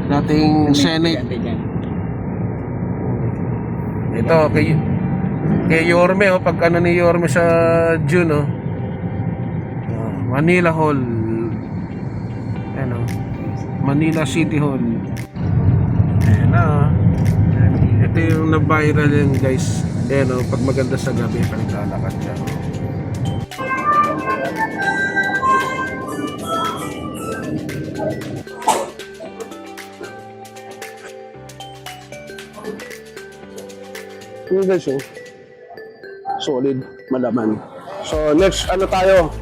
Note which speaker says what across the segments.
Speaker 1: dating Senate. Ito, kay Yorme, oh, pag ano ni Yorme sa June, oh. Manila Hall. Ano? Manila City Hall. Ayan na. Ito yung na-viral yan, guys. Ayan, oh, pag maganda sa gabi, paglalakad siya. Yung guys, oh. Solid, malaman. So, next, ano tayo?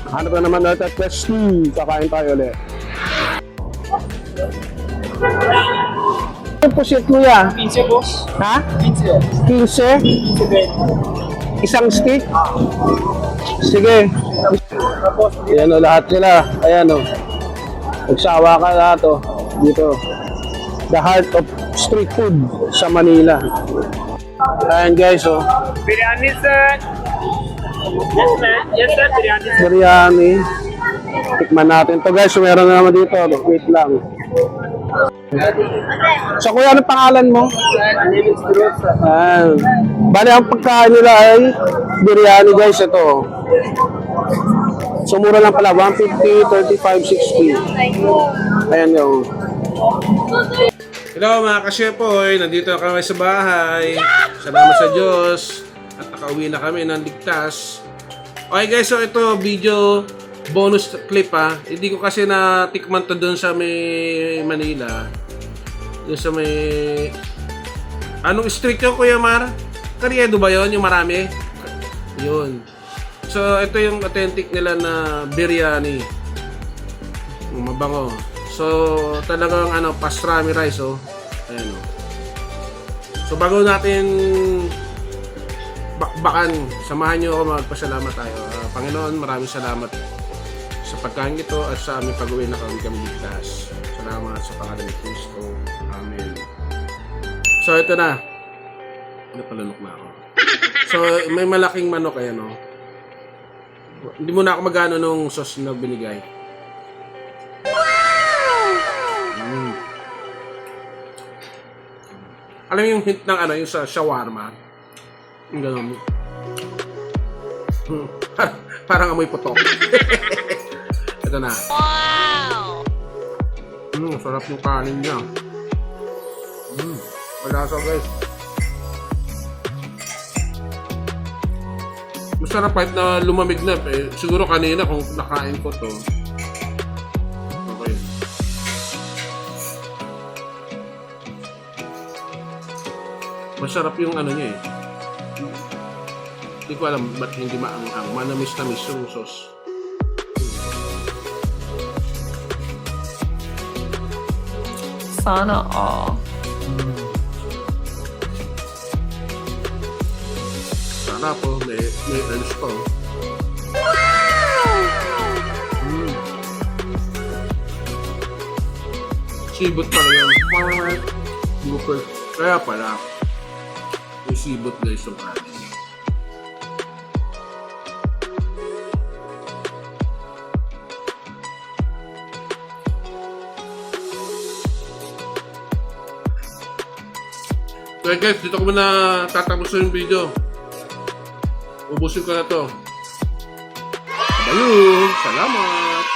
Speaker 1: Hanap na naman natin at quest 2. Kakain tayo ulit. Ano po siya, kuya?
Speaker 2: 15 boss.
Speaker 1: Ha?
Speaker 2: 15.
Speaker 1: 15?
Speaker 2: 15.
Speaker 1: Isang stick? Sige.
Speaker 2: Tapos,
Speaker 1: Ayan o, lahat nila. Ayan o. Magsawa ka lahat o. Dito. The heart of street food sa Manila. Ayan guys o.
Speaker 2: biryani sir. Yes ma'am. Yes sir, biryani sir.
Speaker 1: Biryani. Tikman natin to guys. Meron na naman dito. Wait lang. So kuya, ano pangalan mo? Ayan. Bali ang pagkain nila ay biryani guys. Ito. So mura lang pala. 150, 35, 60. Ayan yung. Hello mga kasyepoy. Nandito na kami sa bahay. Salamat sa Diyos. At nakauwi na kami ng ligtas. Okay guys, so ito video bonus clip ha. Hindi ko kasi natikman to doon sa may Manila. Doon sa may... Anong street yun, Kuya Mar? Carriedo ba yun? Yung marami? Yun. So, ito yung authentic nila na biryani. Mabango. So, talagang ano, pastrami rice, oh. Ayan, oh. So, bago natin bakbakan, samahan nyo ako magpasalamat tayo. Panginoon, maraming salamat sa pagkain ito at sa aming pag-uwi na kami ligtas. Salamat sa pangalan ni Kristo. Amen. So, ito na. Napalunok na ako. So, may malaking manok, ayan, oh. Hindi mo na ako magano nung sauce na binigay. Alam mo yung hint ng ano, yung sa shawarma? Yung gano'n. Parang amoy putok. Ito na. Wow! Sarap yung kanin niya. Malasa guys. Masarap kahit na lumamig na. Eh, siguro kanina kung nakain ko to. Okay. Masarap yung ano niya eh. Hindi ko alam ba't hindi maanghang. Manamis-namis yung sauce.
Speaker 3: Sana all.
Speaker 1: Sana po, may alis pa. Sibot pala yan. Bukol. Kaya pala, may sibot guys yung kanin. Okay guys, dito ko muna tatapos yung video. Ubusin ko na to. Bayu! Salamat!